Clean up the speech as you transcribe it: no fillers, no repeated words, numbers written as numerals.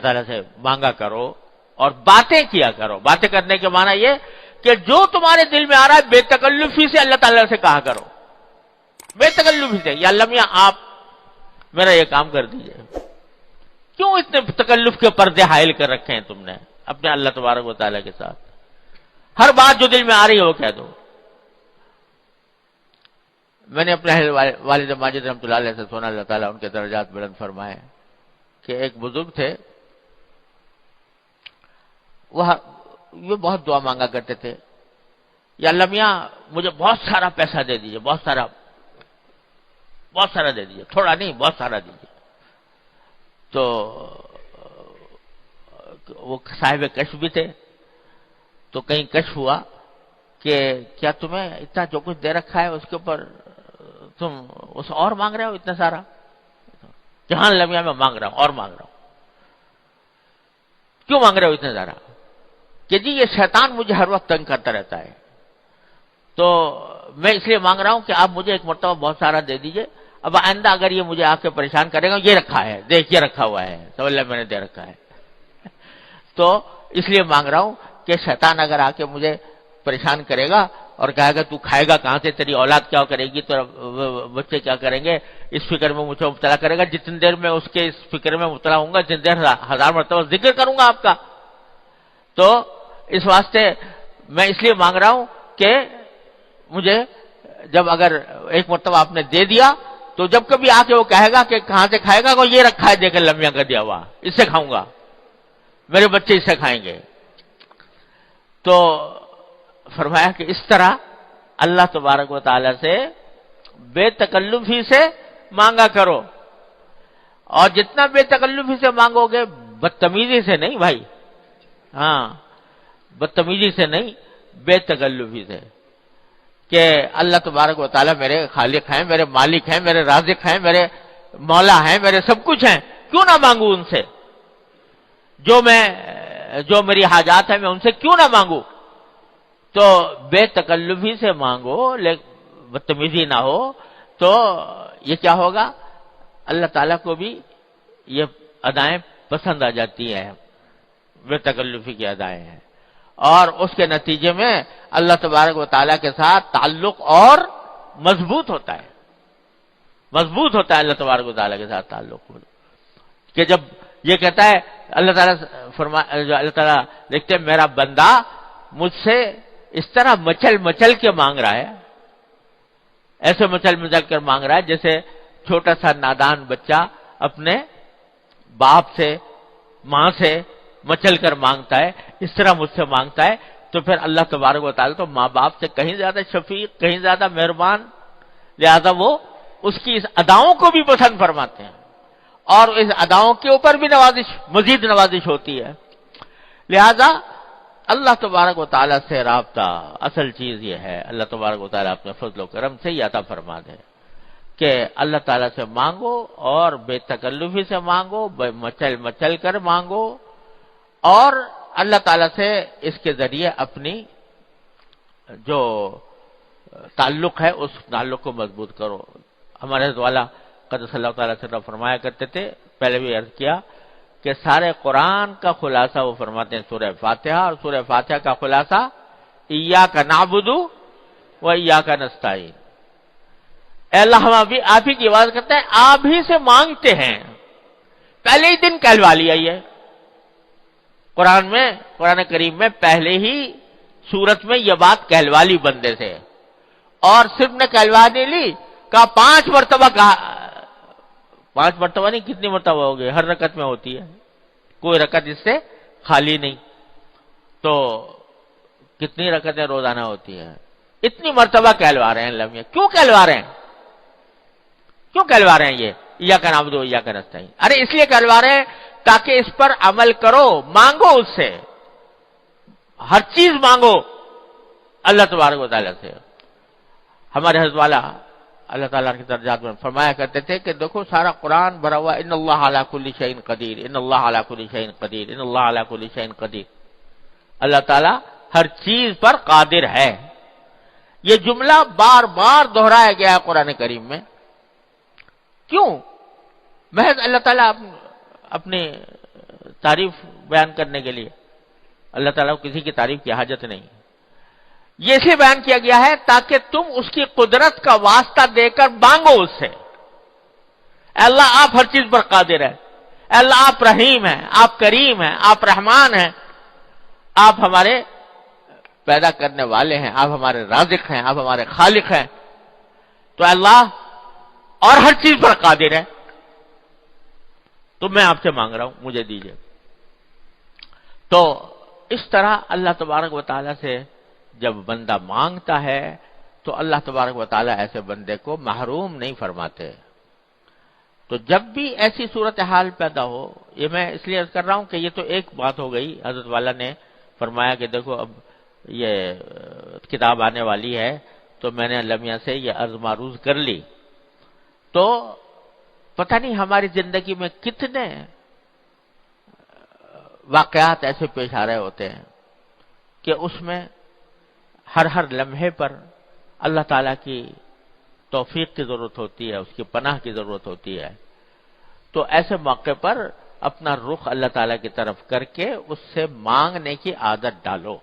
تعالیٰ سے مانگا کرو اور باتیں کیا کرو. باتیں کرنے کے معنی یہ کہ جو تمہارے دل میں آ رہا ہے بے تکلفی سے اللہ تعالیٰ سے کہا کرو, بے تکلفی سے. یا اللہ میاں آپ میرا یہ کام کر دیجئے. کیوں اتنے تکلف کے پردے حائل کر رکھے ہیں تم نے اپنے اللہ تبارک و تعالیٰ کے ساتھ؟ ہر بات جو دل میں آ رہی ہے وہ کہہ دو. میں نے اپنے والد ماجد رحمۃ اللہ علیہ سے سنا, اللہ تعالیٰ ان کے درجات بلند فرمائے, کہ ایک بزرگ تھے, وہ بہت دعا مانگا کرتے تھے, یا اللہ میاں مجھے بہت سارا پیسہ دے دیجئے, بہت سارا دے دیجئے, تھوڑا نہیں بہت سارا دیجئے. تو وہ صاحب کشف بھی تھے, تو کہیں کشف ہوا کہ کیا تمہیں اتنا جو کچھ دے رکھا ہے اس کے اوپر تم اس اور مانگ رہے ہو اتنا سارا؟ جہاں اللہ میاں میں مانگ رہا ہوں اور مانگ رہا ہوں. کیوں مانگ رہے ہو اتنا سارا؟ کہ جی یہ شیطان مجھے ہر وقت تنگ کرتا رہتا ہے, تو میں اس لیے مانگ رہا ہوں کہ آپ مجھے ایک مرتبہ بہت سارا دے دیجئے. اب آئندہ اگر یہ مجھے آ کے پریشان کرے گا, یہ رکھا ہے دیکھ, یہ رکھا ہوا ہے, سمجھ لیں میں نے دے رکھا ہے, تو اس لیے مانگ رہا ہوں کہ شیطان اگر آ کے مجھے پریشان کرے گا اور کہے گا تو کھائے گا کہاں سے, تیری اولاد کیا کرے گی, تو بچے کیا کریں گے, اس فکر میں مجھے مبتلا کرے گا. جتنی دیر میں اس کے اس فکر میں مبتلا ہوں گا جتنی دیر ہزار مرتبہ ذکر کروں گا آپ کا. تو اس واسطے میں اس لیے مانگ رہا ہوں کہ مجھے جب اگر ایک مرتبہ آپ نے دے دیا تو جب کبھی آ کے وہ کہے گا کہ کہاں سے کھائے گا, وہ یہ رکھا ہے دیکھ لمیاں کا دیا ہوا, اس سے کھاؤں گا, میرے بچے اس سے کھائیں گے. تو فرمایا کہ اس طرح اللہ تبارک و تعالی سے بے تکلفی سے مانگا کرو, اور جتنا بے تکلفی سے مانگو گے, بدتمیزی سے نہیں بھائی, ہاں بدتمیزی سے نہیں, بے تکلفی سے, کہ اللہ تبارک و تعالیٰ میرے خالق ہیں, میرے مالک ہیں, میرے رازق ہیں, میرے مولا ہیں, میرے سب کچھ ہیں, کیوں نہ مانگوں ان سے؟ جو میری حاجات ہیں میں ان سے کیوں نہ مانگوں؟ تو بے تکلفی سے مانگو, بدتمیزی نہ ہو, تو یہ کیا ہوگا, اللہ تعالیٰ کو بھی یہ ادائیں پسند آ جاتی ہیں, بے تکلفی کی ادائیں ہیں, اور اس کے نتیجے میں اللہ تبارک و تعالیٰ کے ساتھ تعلق اور مضبوط ہوتا ہے, اللہ تبارک و تعالیٰ کے ساتھ تعلق. کہ جب یہ کہتا ہے اللہ تعالیٰ دیکھتے ہیں میرا بندہ مجھ سے اس طرح مچل کے مانگ رہا ہے, ایسے مچل کر مانگ رہا ہے جیسے چھوٹا سا نادان بچہ اپنے باپ سے ماں سے مچل کر مانگتا ہے, اس طرح مجھ سے مانگتا ہے. تو پھر اللہ تبارک و تعالیٰ تو ماں باپ سے کہیں زیادہ شفیق, کہیں زیادہ مہربان, لہذا وہ اس کی اس اداؤں کو بھی پسند فرماتے ہیں, اور اس اداؤں کے اوپر بھی مزید نوازش ہوتی ہے. لہذا اللہ تبارک و تعالیٰ سے رابطہ اصل چیز یہ ہے, اللہ تبارک و تعالیٰ اپنے فضل و کرم سے ہی عطا فرما دے کہ اللہ تعالیٰ سے مانگو اور بے تکلفی سے مانگو, مچل کر مانگو, اور اللہ تعالیٰ سے اس کے ذریعے اپنی جو تعلق ہے اس تعلق کو مضبوط کرو. ہمارے حضرت والا قدس اللہ تعالیٰ سے فرمایا کرتے تھے, پہلے بھی عرض کیا کہ سارے قرآن کا خلاصہ وہ فرماتے ہیں سورہ فاتحہ, اور سورہ فاتحہ کا خلاصہ ایاک نعبد و ایاک نستعین. اے اللہ ہم آپ ہی کی عبادت کرتے ہیں, آپ ہی سے مانگتے ہیں. پہلے ہی دن کہلوا لیا یہ قرآن کریم میں پہلے ہی سورت میں یہ بات کہلوا لی بندے سے, اور صرف نے کہلوا نہیں لی, کہا 5 مرتبہ, کہا 5 مرتبہ نہیں, کتنی مرتبہ ہو گئی, ہر رکعت میں ہوتی ہے, کوئی رکعت اس سے خالی نہیں. تو کتنی رکعتیں روزانہ ہوتی ہیں, اتنی مرتبہ کہلوا رہے ہیں لمحے. کیوں کہلوا رہے ہیں یہ ایاک نعبد و ایاک نستعین؟ ارے اس لیے کہلوا رہے ہیں تاکہ اس پر عمل کرو, مانگو اس سے, ہر چیز مانگو اللہ تبارک و تعالیٰ سے. ہمارے حضرت والا اللہ تعالیٰ کے درجات میں فرمایا کرتے تھے کہ دیکھو سارا قرآن بھرا ہوا ان اللہ علی کل شیء قدیر, ان اللہ علی کل شیء قدیر, ان اللہ علی کل شیء قدیر. اللہ تعالیٰ ہر چیز پر قادر ہے. یہ جملہ بار بار دہرایا گیا ہے قرآن کریم میں. کیوں؟ محض اللہ تعالیٰ اپنی تعریف بیان کرنے کے لیے، اللہ تعالیٰ کو کسی کی تعریف کی حاجت نہیں. یہ اسے بیان کیا گیا ہے تاکہ تم اس کی قدرت کا واسطہ دے کر مانگو اس سے. اے اللہ آپ ہر چیز پر قادر ہیں، اے اللہ آپ رحیم ہیں، آپ کریم ہیں، آپ رحمان ہیں، آپ ہمارے پیدا کرنے والے ہیں، آپ ہمارے رازق ہیں، آپ ہمارے خالق ہیں. تو اے اللہ اور ہر چیز پر قادر ہے، تو میں آپ سے مانگ رہا ہوں، مجھے دیجیے. تو اس طرح اللہ تبارک و تعالیٰ سے جب بندہ مانگتا ہے تو اللہ تبارک و تعالیٰ ایسے بندے کو محروم نہیں فرماتے. تو جب بھی ایسی صورتحال پیدا ہو، یہ میں اس لیے عرض کر رہا ہوں کہ یہ تو ایک بات ہو گئی. حضرت والا نے فرمایا کہ دیکھو اب یہ کتاب آنے والی ہے تو میں نے لمحہ سے یہ عرض معروض کر لی. تو پتہ نہیں ہماری زندگی میں کتنے واقعات ایسے پیش آ رہے ہوتے ہیں کہ اس میں ہر لمحے پر اللہ تعالیٰ کی توفیق کی ضرورت ہوتی ہے، اس کی پناہ کی ضرورت ہوتی ہے. تو ایسے موقع پر اپنا رخ اللہ تعالیٰ کی طرف کر کے اس سے مانگنے کی عادت ڈالو.